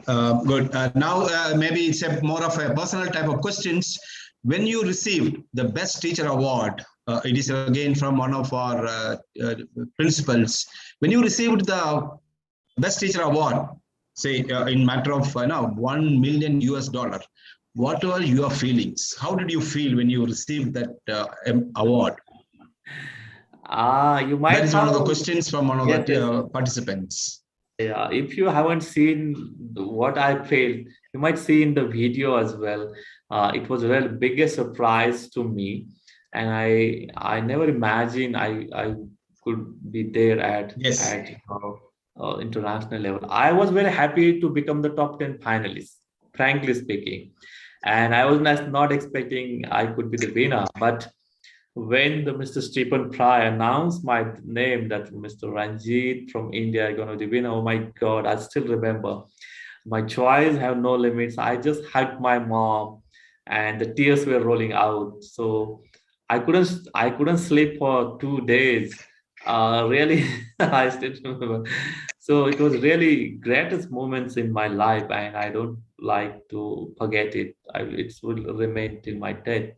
A: good. Now, maybe it's more of a personal type of questions. When you received the Best Teacher Award, it is again from one of our principals. When you received the Best Teacher Award, say in matter of $1 million, what were your feelings? How did you feel when you received that award?
C: You might.
A: That is one of the questions from one of the participants.
C: Yeah, if you haven't seen what I felt, you might see in the video as well. It was a really biggest surprise to me, and I never imagined I could be there at international level. I was very happy to become the top 10 finalists, frankly speaking, and I was not expecting I could be the winner, but when the Mr. Stephen Fry announced my name that Mr. Ranjit from India is going to be the winner, oh my God, I still remember. My joys have no limits. I just hugged my mom and the tears were rolling out. So I couldn't sleep for 2 days. Really, I still remember. So it was really greatest moments in my life, and I don't like to forget it. It will remain till my death.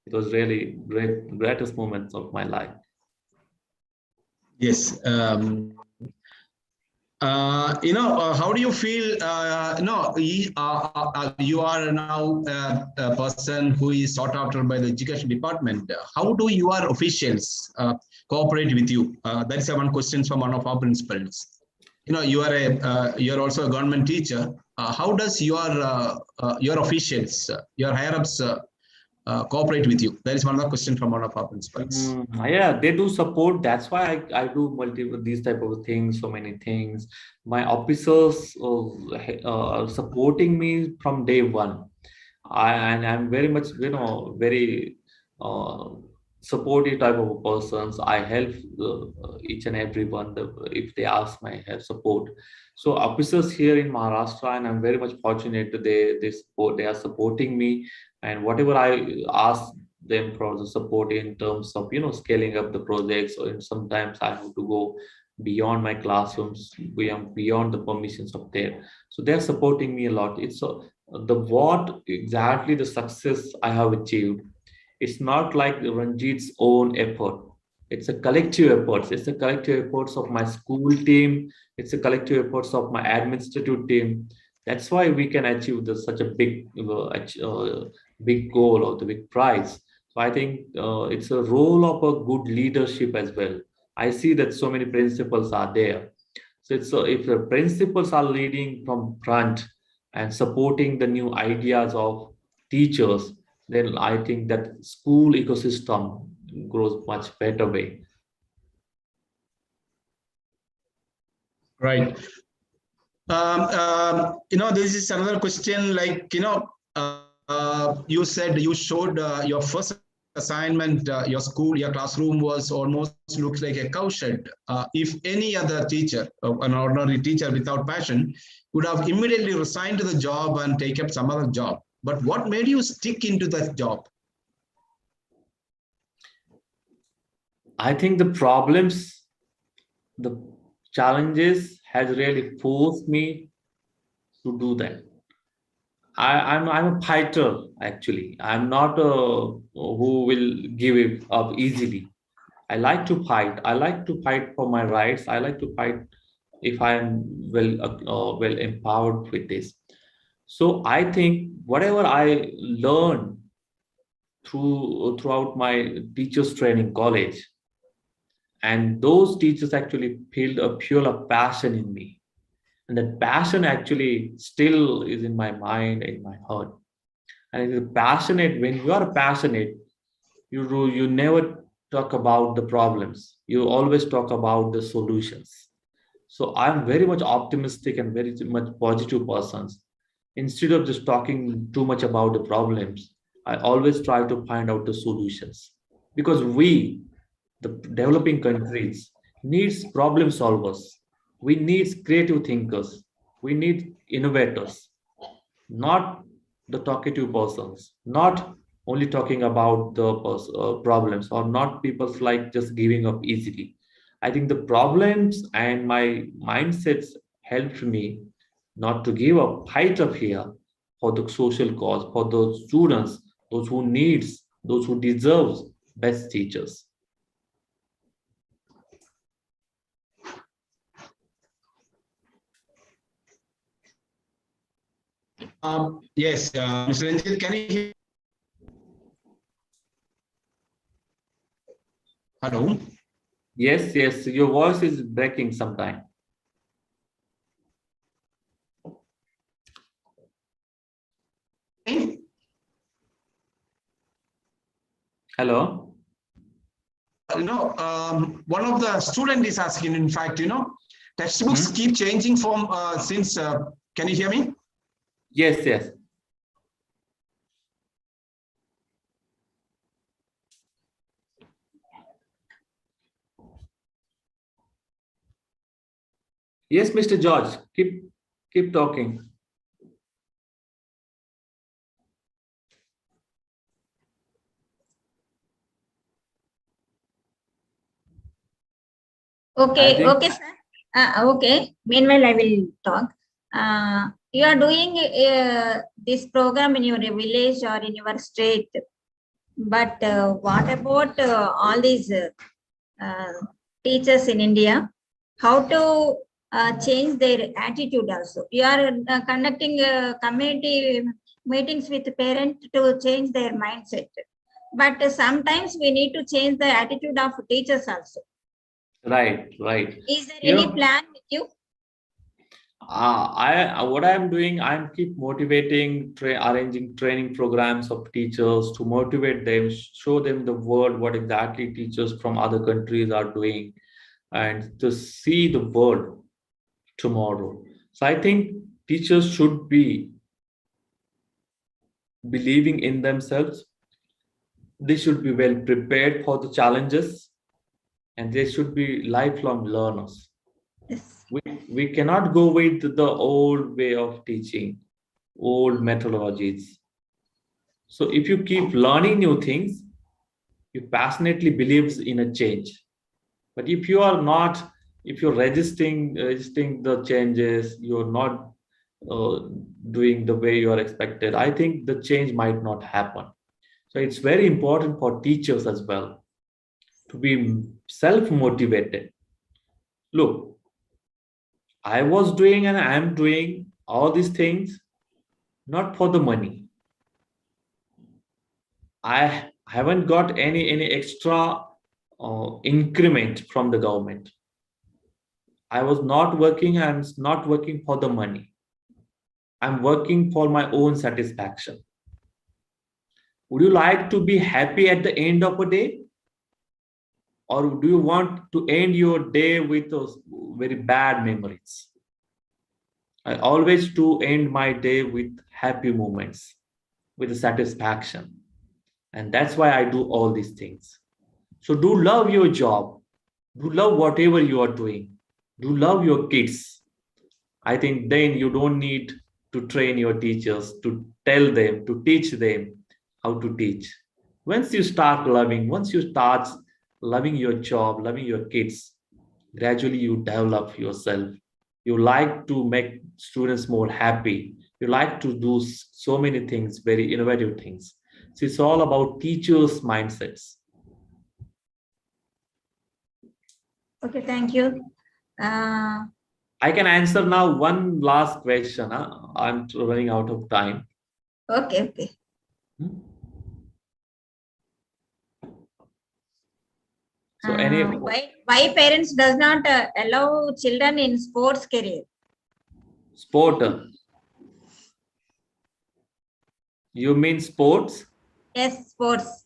C: It was really greatest moments of my life.
A: Yes. How do you feel? You are now a person who is sought after by the education department. How do your officials cooperate with you? That is one question from one of our principals. You are you're also a government teacher. How does your officials, your higher ups, cooperate with you? That is one of the questions from one of our principals.
C: Yeah, they do support. That's why I do these type of things, so many things. My officers are supporting me from day one. And I'm very much, very supportive type of persons. I help each and everyone if they ask my help, support. So officers here in Maharashtra, and I'm very much fortunate that they are supporting me, and whatever I ask them for the support in terms of scaling up the projects, or sometimes I have to go beyond my classrooms, beyond the permissions of there. So they're supporting me a lot. It's the what exactly the success I have achieved. It's not like Ranjit's own effort. It's a collective effort. It's a collective efforts of my school team. It's a collective efforts of my administrative team. That's why we can achieve such a big goal or the big prize. So I think it's a role of a good leadership as well. I see that so many principals are there. So if the principals are leading from front and supporting the new ideas of teachers, then I think that school ecosystem grows much better way.
A: Right. This is another question, like, you said you showed your first assignment, your classroom was almost looks like a cowshed. If any other teacher, an ordinary teacher without passion, would have immediately resigned to the job and take up some other job. But what made you stick into that job?
C: I think the problems, the challenges has really forced me to do that. I'm a fighter, actually. I'm not who will give it up easily. I like to fight. I like to fight for my rights. I like to fight if I am well empowered with this. So I think whatever I learned throughout my teachers training college, and those teachers actually filled a fuel of passion in me, and that passion actually still is in my mind, in my heart. And it is passionate. When you are passionate, you never talk about the problems. You always talk about the solutions. So I'm very much optimistic and very much positive persons. Instead of just talking too much about the problems, I always try to find out the solutions, because we, the developing countries, needs problem solvers. We need creative thinkers. We need innovators, not the talkative persons, not only talking about the problems, or not people like just giving up easily. I think the problems and my mindsets helped me not to give up, fight up here for the social cause, for those students, those who needs, those who deserves best teachers.
A: Yes, Mr. Ranjit, can you hear? Hello?
C: Yes, your voice is breaking sometime. Hello?
A: One of the student is asking, in fact, textbooks keep changing from since, can you hear me?
C: Yes. Yes, Mr. George, keep talking.
B: Okay, okay, sir. Okay. Meanwhile, I will talk. You are doing this program in your village or in your state, but what about all these teachers in India? How to change their attitude also? You are conducting community meetings with parents to change their mindset, but sometimes we need to change the attitude of teachers also.
C: Right.
B: Is there any plan with you?
C: What I'm doing, I'm keep motivating, arranging training programs of teachers to motivate them, show them the world, what exactly teachers from other countries are doing, and to see the world tomorrow. So I think teachers should be believing in themselves. they should be well prepared for the challenges, and they should be lifelong learners.
B: Yes.
C: We cannot go with the old way of teaching, old methodologies. So if you keep learning new things, you passionately believes in a change. But if you are not, if you're resisting the changes, you're not doing the way you are expected, I think the change might not happen. So it's very important for teachers as well to be self-motivated. Look, I was doing and I am doing all these things not for the money. I haven't got any extra increment from the government. I was not working. I'm not working for the money. I'm working for my own satisfaction. Would you like to be happy at the end of a day? Or do you want to end your day with those very bad memories? I always do end my day with happy moments, with satisfaction. And that's why I do all these things. So do love your job. Do love whatever you are doing. Do love your kids. I think then you don't need to train your teachers, to tell them, to teach them how to teach. Once you start loving your job, loving your kids, gradually you develop yourself. You like to make students more happy. You like to do so many things, very innovative things. So it's all about teachers' mindsets.
B: Okay, thank you.
C: I can answer now one last question. I'm running out of time.
B: Okay.
C: So
B: why parents does not allow children in sports career?
C: Sport. You mean sports?
B: Yes, sports.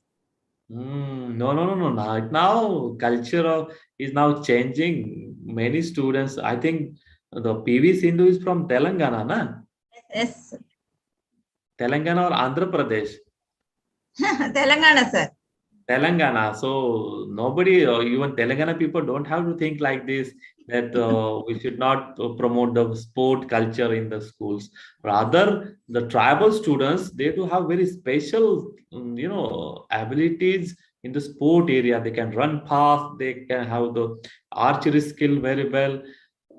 C: No. Right now, culture is now changing. Many students, I think the PV Sindhu is from Telangana, na?
B: Yes.
C: Telangana or Andhra Pradesh?
B: Telangana, sir.
C: Telangana. So nobody, even Telangana people don't have to think like this, that we should not promote the sport culture in the schools. Rather, the tribal students, they do have very special, abilities in the sport area. They can run fast, they can have the archery skill very well.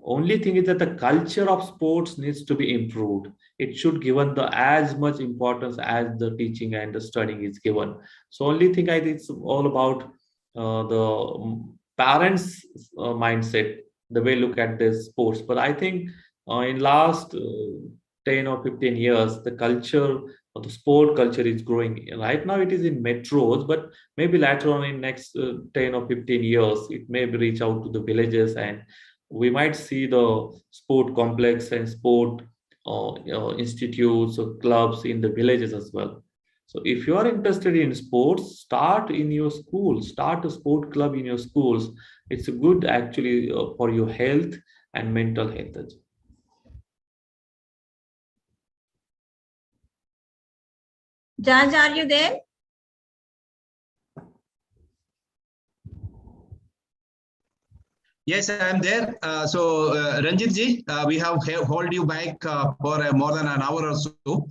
C: Only thing is that the culture of sports needs to be improved. It should given the as much importance as the teaching and the studying is given. So only thing I think it's all about the parents' mindset, the way look at this sports. But I think in last 10 or 15 years, the culture or the sport culture is growing. Right now it is in metros, but maybe later on in next 10 or 15 years, it may reach out to the villages, and we might see the sport complex and sport institutes or clubs in the villages as well. So if you are interested in sports, start in your school, start a sport club in your schools. It's good actually for your health and mental health.
B: George, are you there?
A: Yes, I am there. Ranjit ji, we have hold you back for more than an hour or so.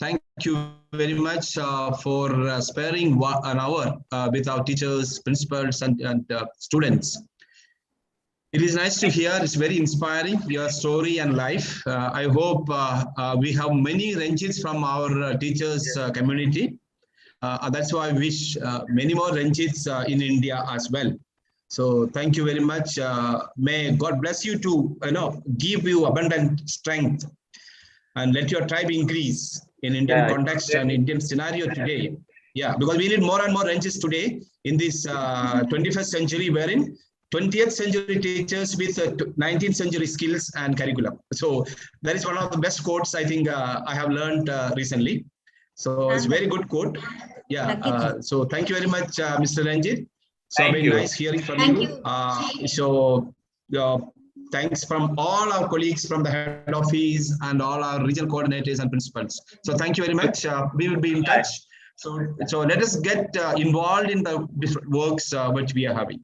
A: Thank you very much for sparing an hour with our teachers, principals, and students. It is nice to hear. It's very inspiring, your story and life. I hope we have many Ranjits from our teachers community. That's why I wish many more Ranjits in India as well. So thank you very much. May God bless you to give you abundant strength and let your tribe increase in Indian context and Indian scenario today. Yeah, because we need more and more Ranjits today in this 21st century, wherein 20th century teachers with 19th century skills and curriculum. So that is one of the best quotes I think I have learned recently. So it's a very good quote. Yeah. So thank you very much, Mr. Ranjit. So very nice hearing from you. Thanks from all our colleagues from the head office and all our regional coordinators and principals. So thank you very much. We will be in touch So let us get involved in the different works which we are having.